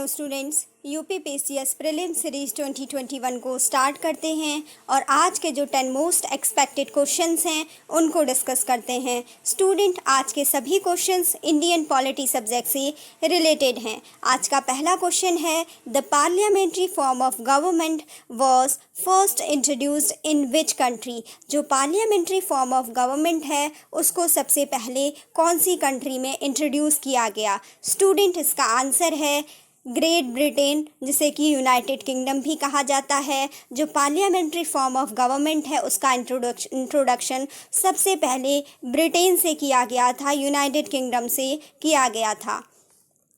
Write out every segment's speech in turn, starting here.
Students, UPPCS prelim series 2021 को start करते हैं और आज के जो 10 मोस्ट एक्सपेक्टेड क्वेश्चंस हैं उनको डिस्कस करते हैं। स्टूडेंट, आज के सभी क्वेश्चंस इंडियन पॉलिटी सब्जेक्ट से रिलेटेड हैं। आज का पहला क्वेश्चन है, the parliamentary form of government was first introduced in which country. जो पार्लियामेंट्री फॉर्म ऑफ गवर्नमेंट है उसको सबसे पहले कौन सी कंट्री में इंट्रोड्यूस किया गया। स्टूडेंट, इसका आंसर है ग्रेट ब्रिटेन, जिसे कि यूनाइटेड किंगडम भी कहा जाता है। जो पार्लियामेंट्री फॉर्म ऑफ गवर्नमेंट है उसका इंट्रोडक्शन सबसे पहले ब्रिटेन से किया गया था, यूनाइटेड किंगडम से किया गया था।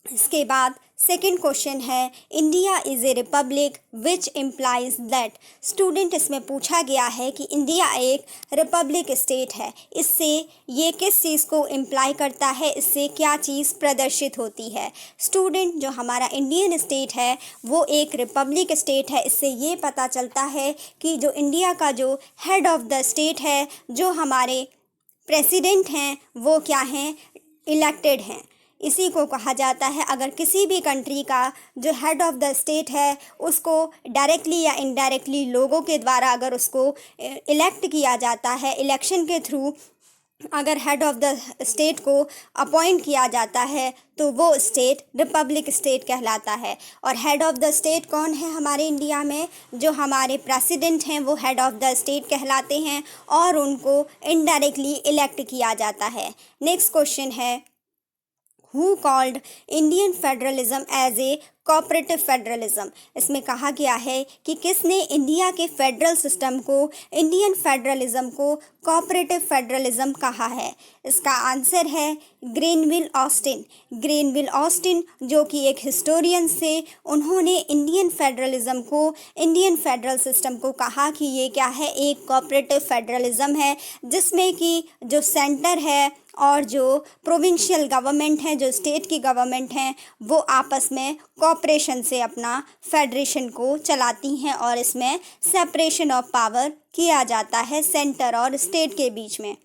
इसके बाद सेकंड क्वेश्चन है, India is a Republic which implies that. Student, इसमें पूछा गया है कि इंडिया एक रिपब्लिक स्टेट है, इससे ये किस चीज़ को इम्प्लाई करता है, इससे क्या चीज़ प्रदर्शित होती है। स्टूडेंट, जो हमारा इंडियन स्टेट है वो एक रिपब्लिक स्टेट है। इससे ये पता चलता है कि जो इंडिया का जो हेड ऑफ द स्टेट है, जो हमारे प्रेसिडेंट हैं, वो क्या हैं, इलेक्टेड हैं। इसी को कहा जाता है, अगर किसी भी कंट्री का जो हेड ऑफ द स्टेट है उसको डायरेक्टली या इनडायरेक्टली लोगों के द्वारा अगर उसको इलेक्ट किया जाता है, इलेक्शन के थ्रू अगर हेड ऑफ द स्टेट को अपॉइंट किया जाता है तो वो स्टेट रिपब्लिक स्टेट कहलाता है। और हेड ऑफ द स्टेट कौन है हमारे इंडिया में? जो हमारे प्रेसिडेंट हैं वो हेड ऑफ द स्टेट कहलाते हैं और उनको इनडायरेक्टली इलेक्ट किया जाता है। नेक्स्ट क्वेश्चन है, Who called Indian federalism as a cooperative federalism. इसमें कहा गया है कि किसने इंडिया के फेडरल सिस्टम को, इंडियन फेडरलिज्म को कोऑपरेटिव फेडरलिज्म कहा है। इसका आंसर है ग्रेनविल ऑस्टिन। ग्रेनविल ऑस्टिन जो कि एक हिस्टोरियन थे, उन्होंने इंडियन फेडरलिज्म को, इंडियन फेडरल सिस्टम को कहा कि ये क्या है, एक कोऑपरेटिव फेडरलिज्म है जिसमें कि जो सेंटर है और जो प्रोविंशियल गवर्नमेंट है, जो स्टेट की गवर्नमेंट हैं, वो आपस में कोऑपरेशन से अपना फेडरेशन को चलाती हैं और इसमें सेपरेशन ऑफ पावर किया जाता है सेंटर और स्टेट के बीच में।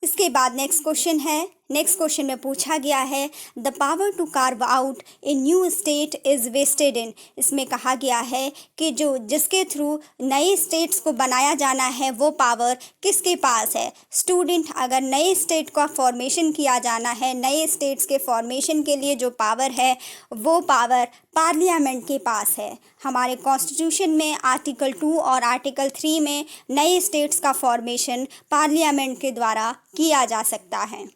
इसके बाद नेक्स्ट क्वेश्चन है, नेक्स्ट क्वेश्चन में पूछा गया है, the power to carve out a new state is vested in. इसमें कहा गया है कि जो जिसके थ्रू नए स्टेट्स को बनाया जाना है वो पावर किसके पास है। स्टूडेंट, अगर नए स्टेट का फॉर्मेशन किया जाना है, नए स्टेट्स के फॉर्मेशन के लिए जो पावर है वो पावर पार्लियामेंट के पास है। हमारे कॉन्स्टिट्यूशन में आर्टिकल 2 और आर्टिकल 3 में नए स्टेट्स का फॉर्मेशन पार्लियामेंट के द्वारा किया जा सकता है।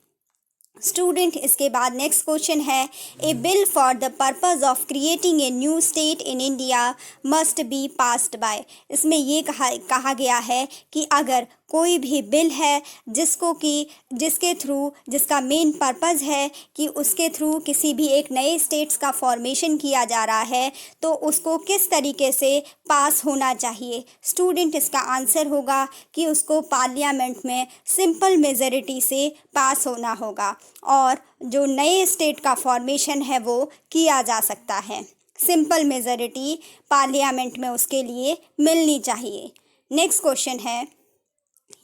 स्टूडेंट, इसके बाद नेक्स्ट क्वेश्चन है, a bill for the purpose of creating a new state in India must be passed by. इसमें ये कहा गया है कि अगर कोई भी बिल है जिसके थ्रू, जिसका मेन पर्पज़ है कि उसके थ्रू किसी भी एक नए स्टेट्स का फॉर्मेशन किया जा रहा है, तो उसको किस तरीके से पास होना चाहिए। स्टूडेंट, इसका आंसर होगा कि उसको पार्लियामेंट में सिंपल मेजॉरिटी से पास होना होगा और जो नए स्टेट का फॉर्मेशन है वो किया जा सकता है। सिंपल मेजॉरिटी पार्लियामेंट में उसके लिए मिलनी चाहिए। नेक्स्ट क्वेश्चन है,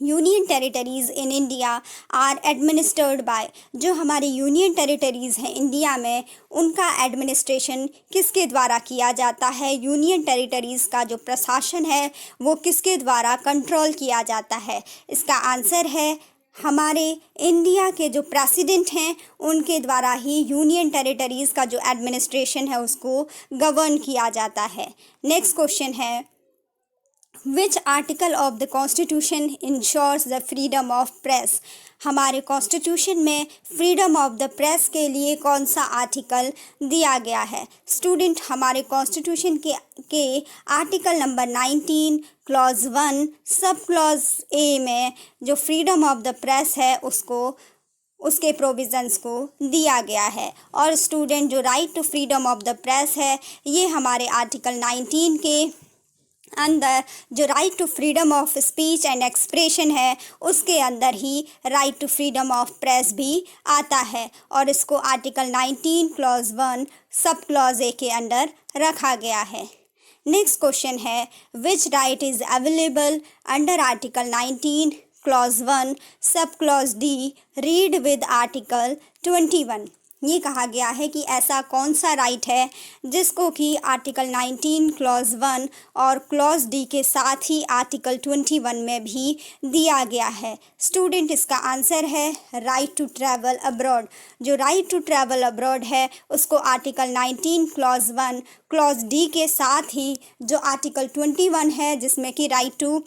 union territories in India are administered by. जो हमारी यूनियन टेरिटरीज़ हैं इंडिया में, उनका एडमिनिस्ट्रेशन किसके द्वारा किया जाता है। यूनियन टेरिटरीज़ का जो प्रशासन है वो किसके द्वारा कंट्रोल किया जाता है। इसका आंसर है हमारे इंडिया के जो प्रेसिडेंट हैं उनके द्वारा ही यूनियन टेरिटरीज़ का जो एडमिनिस्ट्रेशन है उसको गवर्न किया जाता है। नेक्स्ट क्वेश्चन है, which article of the constitution ensures the freedom of press. हमारे कॉन्स्टिट्यूशन में फ्रीडम ऑफ द प्रेस के लिए कौन सा आर्टिकल दिया गया है। स्टूडेंट, हमारे कॉन्स्टिट्यूशन के article number 19 clause 1 sub clause A में जो फ्रीडम ऑफ द प्रेस है उसके प्रोविज़न्स को दिया गया है। और स्टूडेंट, जो right to freedom of the press है ये हमारे आर्टिकल 19 के अंदर जो right to freedom of speech and expression है उसके अंदर ही right to freedom of press भी आता है और इसको article 19 clause 1 sub clause A के अंदर रखा गया है। नेक्स्ट क्वेश्चन है, which right is available under article 19 clause 1 sub clause D read with article 21। ये कहा गया है कि ऐसा कौन सा राइट है जिसको कि आर्टिकल 19 क्लॉज 1 और क्लॉज डी के साथ ही आर्टिकल 21 में भी दिया गया है। स्टूडेंट, इसका आंसर है राइट टू ट्रैवल अब्रॉड। जो राइट टू ट्रैवल अब्रॉड है उसको आर्टिकल 19 क्लॉज 1 क्लॉज डी के साथ ही जो आर्टिकल 21 है जिसमें कि right to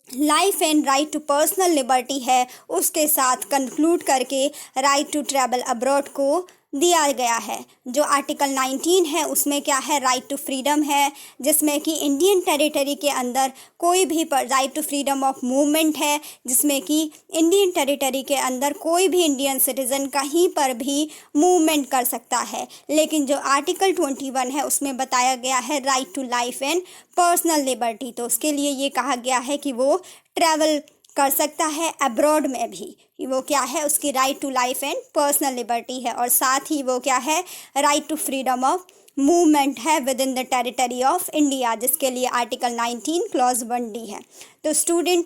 life and right to personal liberty है उसके साथ कंक्लूड करके राइट टू ट्रैवल अब्रॉड को दिया गया है। जो आर्टिकल 19 है उसमें क्या है, राइट टू फ्रीडम है, जिसमें कि इंडियन टेरिटरी के अंदर कोई भी right to freedom of movement है, जिसमें कि इंडियन टेरिटरी के अंदर कोई भी इंडियन सिटीज़न कहीं पर भी मूवमेंट कर सकता है। लेकिन जो आर्टिकल 21 है उसमें बताया गया है right to life and personal liberty, तो उसके लिए ये कहा गया है कि वो ट्रैवल कर सकता है अब्रॉड में भी। वो क्या है, उसकी right to life and personal liberty है, और साथ ही वो क्या है, right to freedom of movement है within the territory of India, जिसके लिए आर्टिकल 19 क्लॉज 1D है। तो स्टूडेंट,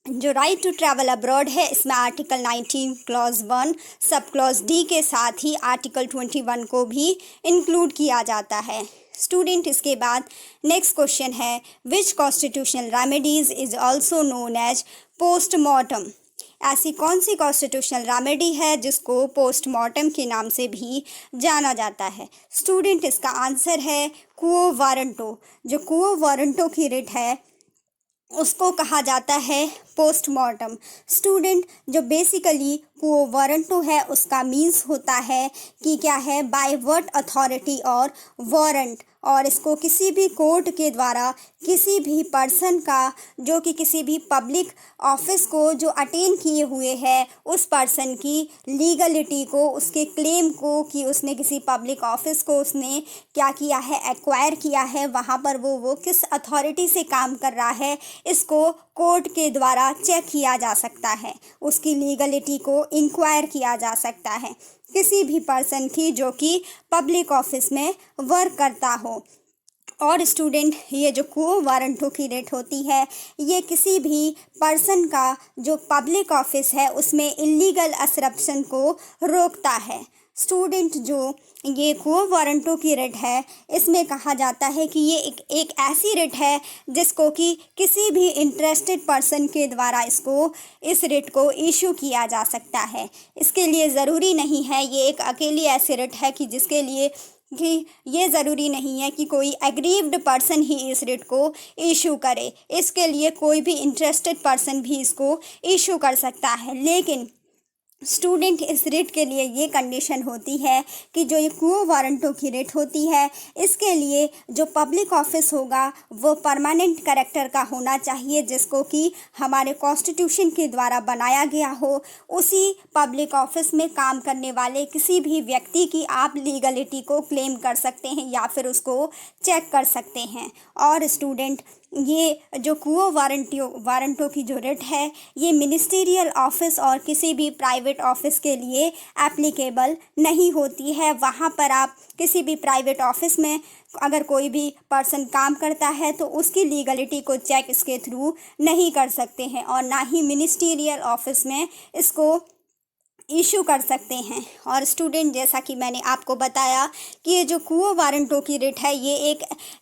जो राइट टू ट्रैवल अब्रॉड है इसमें article 19 clause 1 sub clause D के साथ ही आर्टिकल 21 को भी इंक्लूड किया जाता है। स्टूडेंट, इसके बाद नेक्स्ट क्वेश्चन है, which constitutional remedies is also known as postmortem. ऐसी कौन सी कॉन्स्टिट्यूशनल रेमेडी है जिसको पोस्टमार्टम के नाम से भी जाना जाता है। स्टूडेंट, इसका आंसर है क्वो वारंटो। जो क्वो वारंटो की रिट है उसको कहा जाता है पोस्टमार्टम। स्टूडेंट, जो बेसिकली क्वो वारंटो है उसका मीन्स होता है कि क्या है, बाय व्हाट अथॉरिटी और वारंट, और इसको किसी भी कोर्ट के द्वारा किसी भी पर्सन का जो कि किसी भी पब्लिक ऑफिस को जो अटेन किए हुए है उस पर्सन की लीगलिटी को, उसके क्लेम को कि उसने किसी पब्लिक ऑफिस को उसने क्या किया है, एक्वायर किया है, वहाँ पर वो किस अथॉरिटी से काम कर रहा है, इसको कोर्ट के द्वारा चेक किया जा सकता है, उसकी लीगलिटी को इंक्वायर किया जा सकता है किसी भी पर्सन की जो कि पब्लिक ऑफिस में वर्क करता हो। और स्टूडेंट, ये जो क्वो वारंटो की रेट होती है ये किसी भी पर्सन का जो पब्लिक ऑफिस है उसमें इलीगल असरप्शन को रोकता है। स्टूडेंट, जो ये क्वो वारंटो की रिट है इसमें कहा जाता है कि ये एक ऐसी रिट है जिसको कि किसी भी इंटरेस्टेड पर्सन के द्वारा इस रिट को इशू किया जा सकता है। इसके लिए ज़रूरी नहीं है, ये एक अकेली ऐसी रिट है कि जिसके लिए कि ये ज़रूरी नहीं है कि कोई एग्रीव्ड पर्सन ही इस रिट को इशू करे, इसके लिए कोई भी इंटरेस्टेड पर्सन भी इसको इशू कर सकता है। लेकिन स्टूडेंट, इस रिट के लिए ये कंडीशन होती है कि जो ये क्वो वारंटो की रिट होती है इसके लिए जो पब्लिक ऑफिस होगा वो परमानेंट कैरेक्टर का होना चाहिए, जिसको कि हमारे कॉन्स्टिट्यूशन के द्वारा बनाया गया हो। उसी पब्लिक ऑफिस में काम करने वाले किसी भी व्यक्ति की आप लीगलिटी को क्लेम कर सकते हैं या फिर उसको चेक कर सकते हैं। और स्टूडेंट, ये जो क्वो वारंटो की जो रिट है ये मिनिस्टीरियल ऑफिस और किसी भी प्राइवेट ऑफिस के लिए एप्लीकेबल नहीं होती है। वहाँ पर आप किसी भी प्राइवेट ऑफिस में अगर कोई भी पर्सन काम करता है तो उसकी लीगलिटी को चेक इसके थ्रू नहीं कर सकते हैं, और ना ही मिनिस्टीरियल ऑफिस में इसको इशू कर सकते हैं। और स्टूडेंट, जैसा कि मैंने आपको बताया कि ये जो क्वो वारंटो की रिट है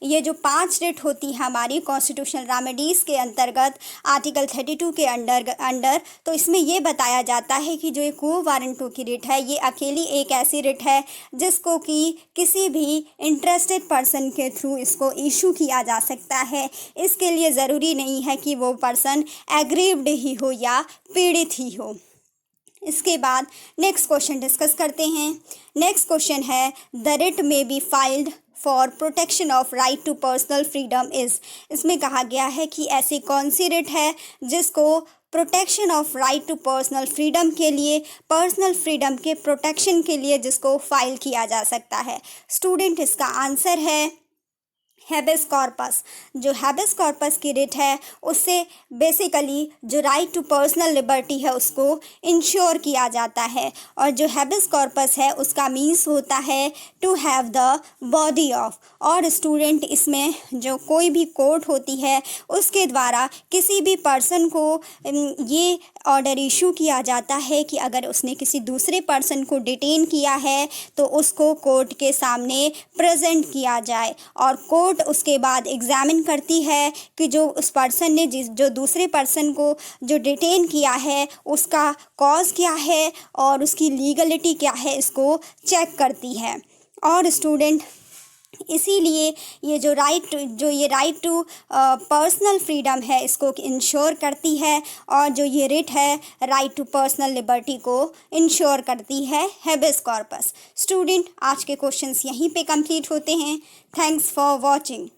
ये जो 5 रिट होती है हमारी कॉन्स्टिट्यूशनल रेमेडीज़ के अंतर्गत आर्टिकल 32 के अंडर तो इसमें ये बताया जाता है कि जो ये क्वो वारंटो की रिट है ये अकेली एक ऐसी रिट है जिसको कि किसी भी इंटरेस्टेड पर्सन के थ्रू इसको इशू किया जा सकता है। इसके लिए ज़रूरी नहीं है कि वो पर्सन एग्रीव्ड ही हो या पीड़ित ही हो। इसके बाद नेक्स्ट क्वेश्चन डिस्कस करते हैं। नेक्स्ट क्वेश्चन है, the writ may be filed for protection of right to personal freedom is. इसमें कहा गया है कि ऐसी कौन सी रिट है जिसको protection of right to personal freedom के लिए, पर्सनल फ्रीडम के प्रोटेक्शन के लिए जिसको फाइल किया जा सकता है। स्टूडेंट, इसका आंसर है हैबेस कॉर्पस। जो हैबेस कॉर्पस की रिट है उससे बेसिकली जो राइट टू पर्सनल लिबर्टी है उसको इंश्योर किया जाता है। और जो हैबेस कॉर्पस है उसका मीन्स होता है to have the body of. और स्टूडेंट इसमें जो कोई भी कोर्ट होती है उसके द्वारा किसी भी पर्सन को ये ऑर्डर इशू किया जाता है कि अगर उसने किसी दूसरे पर्सन को डिटेन किया है तो उसको कोर्ट के सामने प्रेजेंट किया जाए, और कोर्ट उसके बाद एग्जामिन करती है कि जो उस पर्सन ने जो दूसरे पर्सन को जो डिटेन किया है उसका कॉज क्या है और उसकी लीगलिटी क्या है, इसको चेक करती है। और स्टूडेंट इसीलिए ये राइट टू पर्सनल फ्रीडम है इसको इंश्योर करती है, और जो ये रिट है राइट टू पर्सनल लिबर्टी को इंश्योर करती है हैबेस कॉर्पस। स्टूडेंट आज के क्वेश्चंस यहीं पे कंप्लीट होते हैं। Thanks for watching.